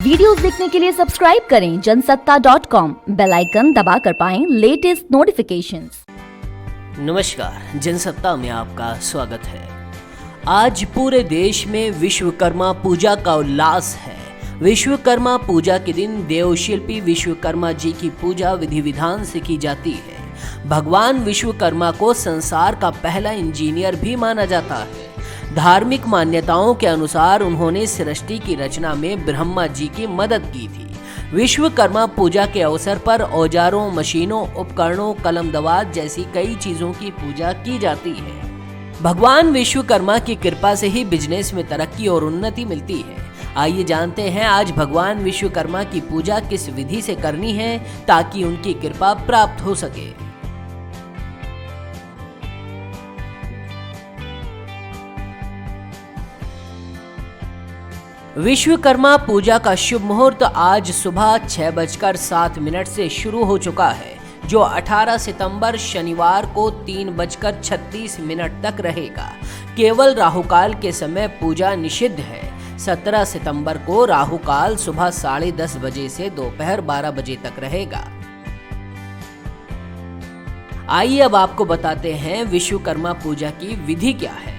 Videos देखने के लिए सब्सक्राइब करें जनसत्ता.com, बेल आइकन दबाकर पाएं लेटेस्ट नोटिफिकेशंस। नमस्कार, जनसत्ता में आपका स्वागत है। आज पूरे देश में विश्वकर्मा पूजा का उल्लास है। विश्वकर्मा पूजा के दिन देवशिल्पी विश्वकर्मा जी की पूजा विधि विधान से की जाती है। भगवान विश्वकर्मा को संसार का पहला इंजीनियर भी माना जाता है। धार्मिक मान्यताओं के अनुसार उन्होंने सृष्टि की रचना में ब्रह्मा जी की मदद की थी। विश्वकर्मा पूजा के अवसर पर औजारों, मशीनों, उपकरणों, कलम दवात जैसी कई चीजों की पूजा की जाती है। भगवान विश्वकर्मा की कृपा से ही बिजनेस में तरक्की और उन्नति मिलती है। आइए जानते हैं आज भगवान विश्वकर्मा की पूजा किस विधि से करनी है ताकि उनकी कृपा प्राप्त हो सके। विश्वकर्मा पूजा का शुभ मुहूर्त आज सुबह 6:07 से शुरू हो चुका है, जो 18 सितंबर शनिवार को 3:36 तक रहेगा। केवल राहुकाल के समय पूजा निषिद्ध है। 17 सितंबर को राहुकाल सुबह 10:30 बजे से दोपहर 12 बजे तक रहेगा। आइए अब आपको बताते हैं विश्वकर्मा पूजा की विधि क्या है।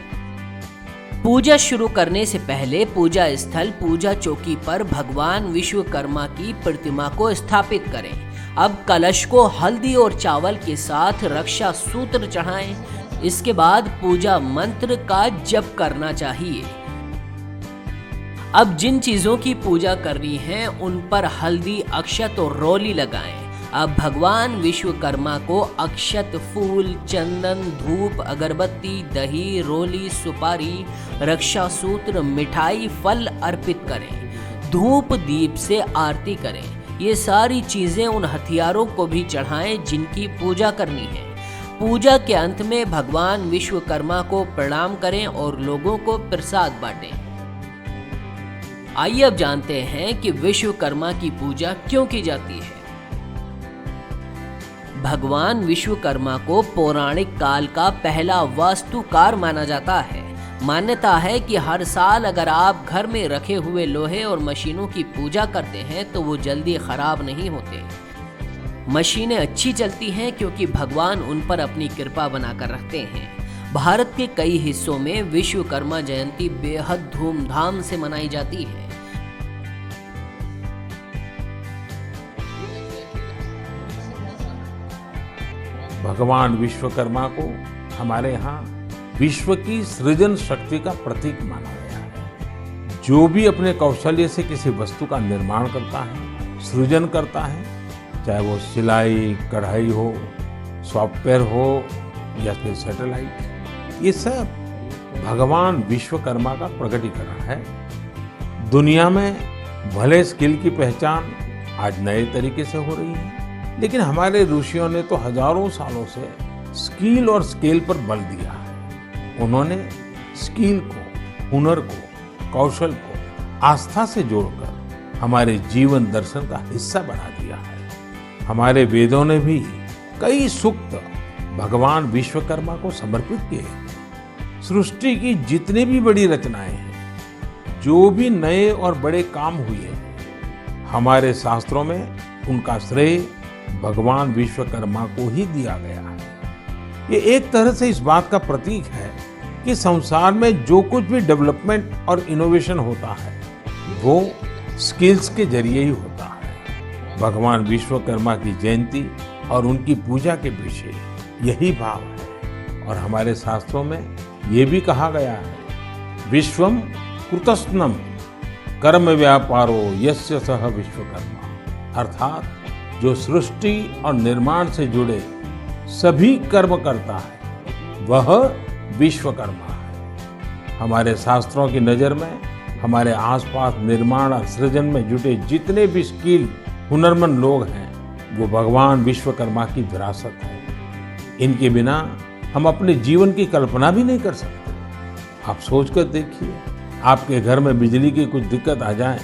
पूजा शुरू करने से पहले पूजा स्थल पूजा चौकी पर भगवान विश्वकर्मा की प्रतिमा को स्थापित करें। अब कलश को हल्दी और चावल के साथ रक्षा सूत्र चढ़ाएं। इसके बाद पूजा मंत्र का जप करना चाहिए। अब जिन चीजों की पूजा करनी है उन पर हल्दी, अक्षत और रोली लगाएं। अब भगवान विश्वकर्मा को अक्षत, फूल, चंदन, धूप, अगरबत्ती, दही, रोली, सुपारी, रक्षा सूत्र, मिठाई, फल अर्पित करें। धूप दीप से आरती करें। ये सारी चीजें उन हथियारों को भी चढ़ाएं जिनकी पूजा करनी है। पूजा के अंत में भगवान विश्वकर्मा को प्रणाम करें और लोगों को प्रसाद बांटें। आइए अब जानते हैं कि विश्वकर्मा की पूजा क्यों की जाती है। भगवान विश्वकर्मा को पौराणिक काल का पहला वास्तुकार माना जाता है। मान्यता है कि हर साल अगर आप घर में रखे हुए लोहे और मशीनों की पूजा करते हैं तो वो जल्दी खराब नहीं होते। मशीनें अच्छी चलती हैं क्योंकि भगवान उन पर अपनी कृपा बनाकर रखते हैं। भारत के कई हिस्सों में विश्वकर्मा जयंती बेहद धूमधाम से मनाई जाती है। भगवान विश्वकर्मा को हमारे यहाँ विश्व की सृजन शक्ति का प्रतीक माना गया है। जो भी अपने कौशल्य से किसी वस्तु का निर्माण करता है, सृजन करता है, चाहे वो सिलाई, कढ़ाई हो, सॉफ्टवेयर हो या फिर सैटेलाइट, ये सब भगवान विश्वकर्मा का प्रकटीकरण है। दुनिया में भले स्किल की पहचान आज नए तरीके से हो रही है, लेकिन हमारे ऋषियों ने तो हजारों सालों से स्किल और स्केल पर बल दिया है। उन्होंने स्किल को, हुनर को, कौशल को आस्था से जोड़कर हमारे जीवन दर्शन का हिस्सा बना दिया है। हमारे वेदों ने भी कई सूक्त भगवान विश्वकर्मा को समर्पित किए। सृष्टि की जितनी भी बड़ी रचनाएं हैं, जो भी नए और बड़े काम हुए, हमारे शास्त्रों में उनका श्रेय भगवान विश्वकर्मा को ही दिया गया है। ये एक तरह से इस बात का प्रतीक है कि संसार में जो कुछ भी डेवलपमेंट और इनोवेशन होता है वो स्किल्स के जरिए ही होता है। भगवान विश्वकर्मा की जयंती और उनकी पूजा के पीछे यही भाव है। और हमारे शास्त्रों में ये भी कहा गया है, विश्वम कृतस्नम कर्म व्यापारो यस्य सह विश्वकर्मा, अर्थात जो सृष्टि और निर्माण से जुड़े सभी कर्म करता है वह विश्वकर्मा है। हमारे शास्त्रों की नजर में हमारे आसपास निर्माण और सृजन में जुटे जितने भी स्किल हुनरमंद लोग हैं वो भगवान विश्वकर्मा की विरासत है। इनके बिना हम अपने जीवन की कल्पना भी नहीं कर सकते। आप सोचकर देखिए, आपके घर में बिजली की कुछ दिक्कत आ जाए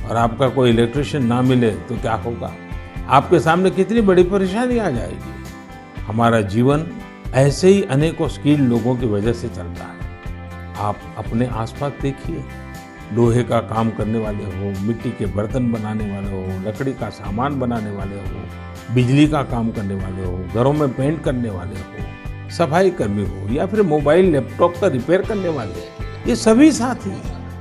और आपका कोई इलेक्ट्रिशियन ना मिले तो क्या होगा। आपके सामने कितनी बड़ी परेशानी आ जाएगी। हमारा जीवन ऐसे ही अनेकों स्किल लोगों की वजह से चलता है। आप अपने आसपास देखिए, लोहे का काम करने वाले हो, मिट्टी के बर्तन बनाने वाले हो, लकड़ी का सामान बनाने वाले हो, बिजली का काम करने वाले हो, घरों में पेंट करने वाले हो, सफाई कर्मी हो या फिर मोबाइल लैपटॉप का रिपेयर करने वाले, ये सभी साथी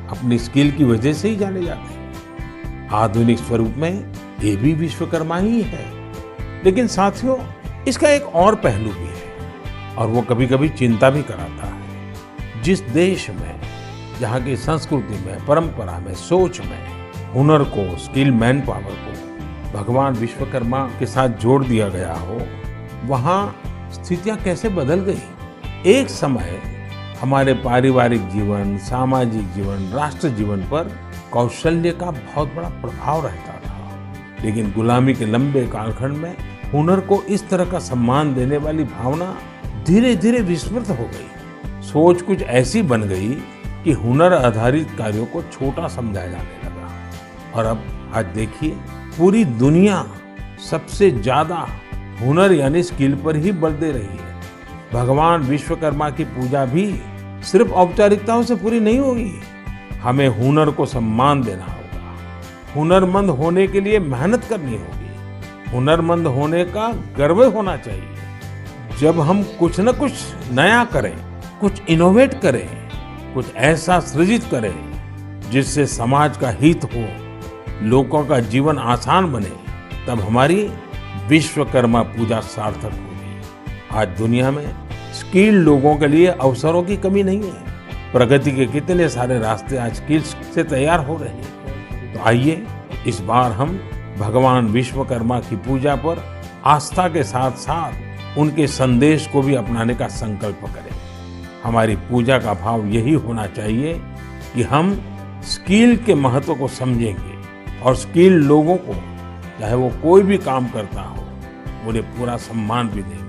अपनी स्किल की वजह से ही जाने जाते हैं। आधुनिक स्वरूप में ये भी विश्वकर्मा ही है। लेकिन साथियों, इसका एक और पहलू भी है और वो कभी कभी चिंता भी कराता है। जिस देश में, जहाँ की संस्कृति में, परंपरा में, सोच में हुनर को, स्किल मैन पावर को भगवान विश्वकर्मा के साथ जोड़ दिया गया हो, वहाँ स्थितियाँ कैसे बदल गई। एक समय हमारे पारिवारिक जीवन, सामाजिक जीवन, राष्ट्र जीवन पर कौशल्य का बहुत बड़ा प्रभाव रहता था। लेकिन गुलामी के लंबे कालखंड में हुनर को इस तरह का सम्मान देने वाली भावना धीरे धीरे विस्मृत हो गई। सोच कुछ ऐसी बन गई कि हुनर आधारित कार्यों को छोटा समझा जाने लगा। और अब आज देखिए, पूरी दुनिया सबसे ज्यादा हुनर यानी स्किल पर ही बल दे रही है। भगवान विश्वकर्मा की पूजा भी सिर्फ औपचारिकताओं से पूरी नहीं होगी। हमें हुनर को सम्मान देना होगा। हुनरमंद होने के लिए मेहनत करनी होगी। हुनरमंद होने का गर्व होना चाहिए। जब हम कुछ न कुछ नया करें, कुछ इनोवेट करें, कुछ ऐसा सृजित करें जिससे समाज का हित हो, लोगों का जीवन आसान बने, तब हमारी विश्वकर्मा पूजा सार्थक होगी। आज दुनिया में स्किल्ड लोगों के लिए अवसरों की कमी नहीं है। प्रगति के कितने सारे रास्ते आज स्किल्स से तैयार हो रहे हैं। तो आइए इस बार हम भगवान विश्वकर्मा की पूजा पर आस्था के साथ साथ उनके संदेश को भी अपनाने का संकल्प करें। हमारी पूजा का भाव यही होना चाहिए कि हम स्किल के महत्व को समझेंगे और स्किल लोगों को, चाहे वो कोई भी काम करता हो, उन्हें पूरा सम्मान भी देंगे।